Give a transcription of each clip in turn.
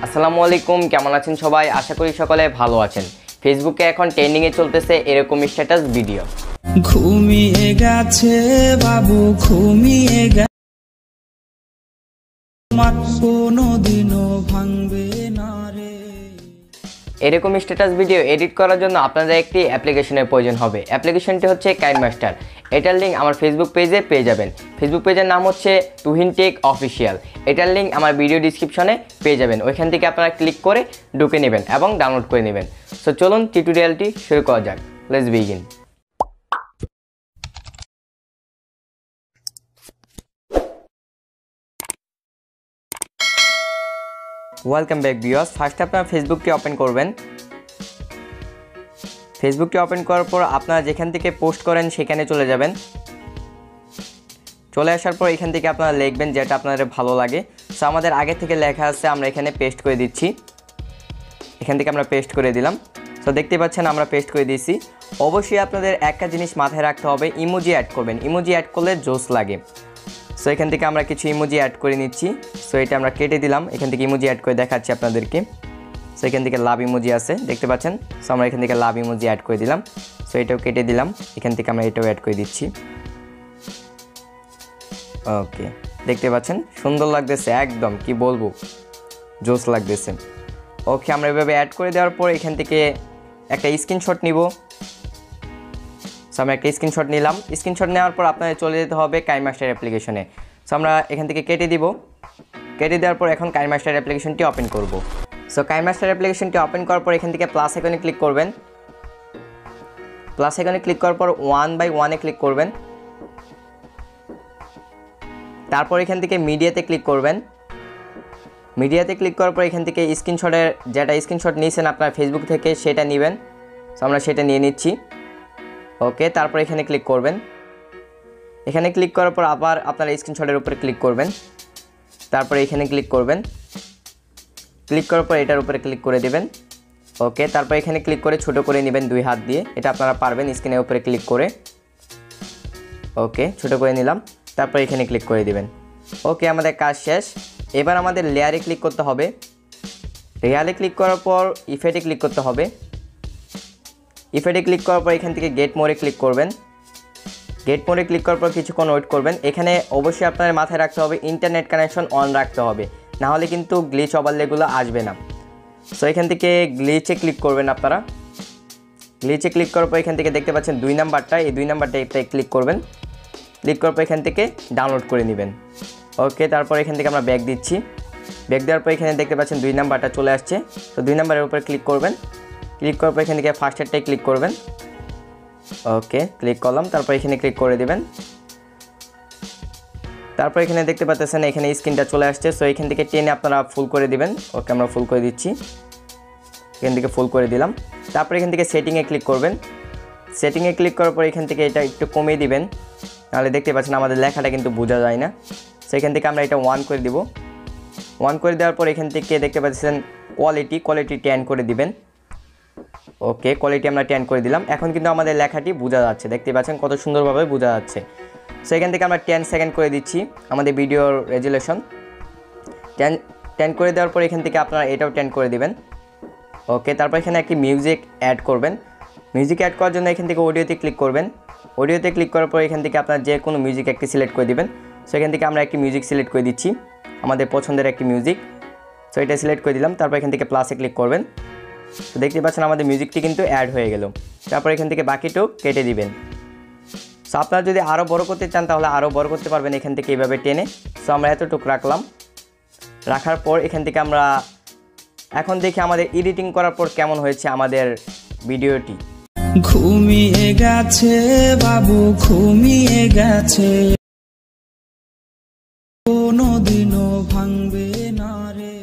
আসসালামু আলাইকুম, কেমন আছেন সবাই? আশা করি সকলে ভালো আছেন। ফেসবুকে এখন ট্রেন্ডিং এ চলতেছে এরকম স্ট্যাটাস ভিডিও। ঘুমিয়ে গেছে বাবু, ঘুমিয়ে গেছে, কোনোদিনও ভাঙবে না রে। এরকম স্ট্যাটাস ভিডিও এডিট করার জন্য আপনাদের একটি অ্যাপ্লিকেশনের প্রয়োজন হবে। অ্যাপ্লিকেশনটি হচ্ছে কাইনমাস্টার। এটার লিঙ্ক আমার ফেসবুক পেজে পেয়ে যাবেন। ফেসবুক পেজের নাম হচ্ছে তুহিন টেক অফিসিয়াল। এটার লিঙ্ক আমার ভিডিও ডিসক্রিপশনে পেয়ে যাবেন। ওইখান থেকে আপনারা ক্লিক করে ঢুকে নেবেন এবং ডাউনলোড করে নেবেন। সো চলুন টিউটোরিয়ালটি শুরু করা যাক। Let's begin. Welcome back viewers. First আপনারা ফেসবুকটি ওপেন করবেন। ফেসবুকটি ওপেন করার পর আপনারা যেখান থেকে পোস্ট করেন সেখানে চলে যাবেন। চলে আসার পর এখান থেকে আপনারা লিখবেন যেটা আপনাদের ভালো লাগে। সো আমাদের আগে থেকে লেখা আছে, আমরা এখানে পেস্ট করে দিচ্ছি। এখান থেকে আমরা পেস্ট করে দিলাম। সো দেখতে পাচ্ছেন আমরা পেস্ট করে দিয়েছি। অবশ্যই আপনাদের একটা জিনিস মাথায় রাখতে হবে, ইমোজি অ্যাড করবেন। ইমোজি অ্যাড করলে জোস লাগে। সো এখান থেকে আমরা কিছু ইমোজি অ্যাড করে নিচ্ছি। সো এটা আমরা কেটে দিলাম। এখান থেকে ইমোজি অ্যাড করে দেখাচ্ছি আপনাদেরকে। সো এখান থেকে লাভ ইমোজি আছে, দেখতে পাচ্ছেন। সো আমরা এখান থেকে লাভ ইমোজি অ্যাড করে দিলাম। সো এটাও কেটে দিলাম। এখান থেকে আমরা এটাও অ্যাড করে দিচ্ছি। ওকে, দেখতে পাচ্ছেন সুন্দর লাগতেছে, একদম কি বলবো, জোস লাগতেছে। ওকে, আমরা এভাবে অ্যাড করে দেওয়ার পর এখান থেকে একটা স্ক্রিনশট নিব। সো আমরা একটা স্ক্রিনশট নিলাম। স্ক্রিনশট নেওয়ার পর আপনাদের চলে যেতে হবে কাইনমাস্টার অ্যাপ্লিকেশনে। সো আমরা এখান থেকে কেটে দিব। কেটে দেওয়ার পর এখন কাইনমাস্টার অ্যাপ্লিকেশনটি ওপেন করব। সো কাইনমাস্টার অ্যাপ্লিকেশনটি ওপেন করার পর এখান থেকে প্লাস আইকনে ক্লিক করবেন। প্লাস আইকনে ক্লিক করার পর 1 বাই 1-এ ক্লিক করবেন। তারপর এখান থেকে মিডিয়াতে ক্লিক করবেন। মিডিয়াতে ক্লিক করার পর এখান থেকে স্ক্রিনশটের যেটা স্ক্রিনশট নিয়েছেন আপনার ফেসবুক থেকে সেটা নেবেন। সো আমরা সেটা নিয়ে নিচ্ছি। ওকে, তারপর এখানে ক্লিক করবেন। এখানে ক্লিক করার পর আবার আপনার স্ক্রিনশটের উপরে ক্লিক করবেন। তারপরে এখানে ক্লিক করবেন। ক্লিক করার পর এটার উপরে ক্লিক করে দেবেন। ওকে, তারপর এখানে ক্লিক করে ছোট করে নেবেন 2 হাত দিয়ে। এটা আপনারা পারবেন স্ক্রিনের উপরে ক্লিক করে। ওকে, ছোট করে নিলাম। তারপর এখানে ক্লিক করে দিবেন। ওকে, আমাদের কাজ শেষ। এবার আমাদের লেয়ারে ক্লিক করতে হবে। লেয়ারে ক্লিক করার পর ইফেক্টে ক্লিক করতে হবে। ইফেক্টে ক্লিক করার পর এখান থেকে গেট মোডে ক্লিক করবেন। গেট মোডে ক্লিক করার পর কিছুক্ষণ ওয়েট করবেন। এখানে অবশ্যই আপনার মাথায় রাখতে হবে ইন্টারনেট কানেকশন অন রাখতে হবে, না হলে কিন্তু গ্লিচ ওভারলেগুলো আসবে না। সো এখান থেকে গ্লিচে ক্লিক করবেন আপনারা। গ্লিচে ক্লিক করার পর এখান থেকে দেখতে পাচ্ছেন 2 নাম্বারটা, এই 2 নাম্বারটা ক্লিক করবেন। ক্লিক করার পর এখান থেকে ডাউনলোড করে নেবেন। ওকে, তারপর এখান থেকে আমরা ব্যাক দিচ্ছি। ব্যাক দেওয়ার পর এখানে দেখতে পাচ্ছেন 2 নাম্বারটা চলে আসছে। তো 2 নাম্বারের উপর ক্লিক করবেন। ক্লিক করার পর এখান থেকে ফার্স্টেরটাই ক্লিক করবেন। ওকে, ক্লিক করলাম। তারপর এখানে ক্লিক করে দেবেন। তারপর এখানে দেখতে পাচ্ছেন এখানে স্ক্রিনটা চলে আসছে। সো এখান থেকে টেনে আপনারা ফুল করে দিবেন। ওকে, আমরা ফুল করে দিচ্ছি। এখান থেকে ফুল করে দিলাম। তারপর এখান থেকে সেটিংয়ে ক্লিক করবেন। সেটিংয়ে ক্লিক করার পর এখান থেকে এটা একটু কমিয়ে দিবেন, নাহলে দেখতে পাচ্ছেন আমাদের লেখাটা কিন্তু বোঝা যায় না। সেখান থেকে আমরা এটা 1 করে দিব। 1 করে দেওয়ার পর এখান থেকে দেখতে পাচ্ছেন কোয়ালিটি 10 করে দিবেন। ওকে, কোয়ালিটি আমরা 10 করে দিলাম। এখন কিন্তু আমাদের লেখাটি বোঝা যাচ্ছে, দেখতে পাচ্ছেন কত সুন্দরভাবে বোঝা যাচ্ছে। সো এখান থেকে আমরা 10 সেকেন্ড করে দিচ্ছি আমাদের ভিডিওর রেজুলেশন। 10 করে দেওয়ার পর এখান থেকে আপনারা এটাও 10 করে দিবেন। ওকে, তারপর এখানে একটি মিউজিক অ্যাড করবেন। মিউজিক অ্যাড করার জন্য এখান থেকে অডিওতে ক্লিক করবেন। অডিওতে ক্লিক করার পর এখান থেকে আপনার যে কোনো মিউজিক একটি সিলেক্ট করে দিবেন। সো এখান থেকে আমরা একটি মিউজিক সিলেক্ট করে দিচ্ছি, আমাদের পছন্দের একটি মিউজিক। সো এটা সিলেক্ট করে দিলাম। তারপর এখান থেকে প্লাসে ক্লিক করবেন। তো দেখতে পাচ্ছেন আমাদের মিউজিকটি কিন্তু অ্যাড হয়ে গেল। তারপর এখান থেকে বাকিটাও কেটে দিবেন। সো আপনারা যদি আরও বড় করতে চান তাহলে আরও বড় করতে পারবেন এখান থেকে এইভাবে টেনে। সো আমরা এতটুকু রাখলাম। রাখার পর এখান থেকে আমরা এখন দেখি আমাদের এডিটিং করার পর কেমন হয়েছে আমাদের ভিডিওটি। ঘুমিয়ে গেছে বাবু, ঘুমিয়ে গেছে, কোনোদিনও ভাঙবে না রে।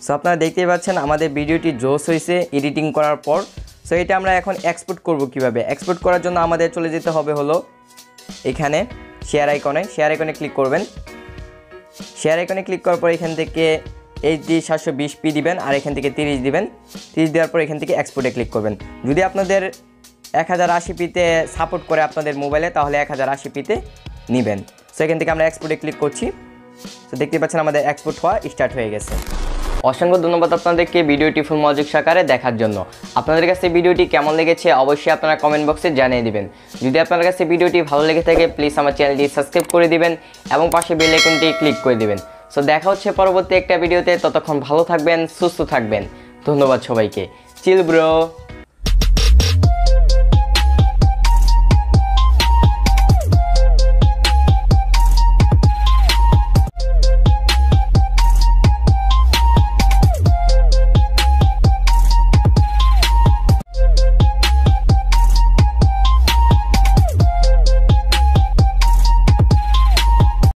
সো আপনারা দেখতেই পাচ্ছেন আমাদের ভিডিওটি জোস হয়েছে এডিটিং করার পর। সো এটা আমরা এখন এক্সপোর্ট করব কিভাবে। এক্সপোর্ট করার জন্য আমাদের চলে যেতে হবে হলো এখানে শেয়ার আইকনে ক্লিক করবেন। শেয়ার আইকনে ক্লিক করার পর এখান থেকে HD 720p দিবেন আর এখান থেকে 30 দিবেন। 30 দেওয়ার পর এখান থেকে এক্সপোর্টে ক্লিক করবেন। যদি আপনাদের 1080pতে সাপোর্ট করে আপনাদের মোবাইলে তাহলে 1080pতে নেবেন। সো এখান থেকে আমরা এক্সপোর্টে ক্লিক করছি। তো দেখতে পাচ্ছেন আমাদের এক্সপোর্ট হওয়া স্টার্ট হয়ে গেছে। অসংখ্য ধন্যবাদ আপনাদেরকে ভিডিওটি ফুল মনোযোগ সহকারে দেখার জন্য। আপনাদের কাছে ভিডিওটি কেমন লেগেছে অবশ্যই আপনারা কমেন্ট বক্সে জানিয়ে দিবেন। যদি আপনার কাছে ভিডিওটি ভালো লেগে থাকে প্লিজ আমার চ্যানেলটি সাবস্ক্রাইব করে দিবেন এবং পাশে বেল আইকনটি ক্লিক করে দিবেন। সো দেখা হচ্ছে পরবর্তী একটা ভিডিওতে, ততক্ষণ ভালো থাকবেন, সুস্থ থাকবেন। ধন্যবাদ সবাইকে। Chill bro.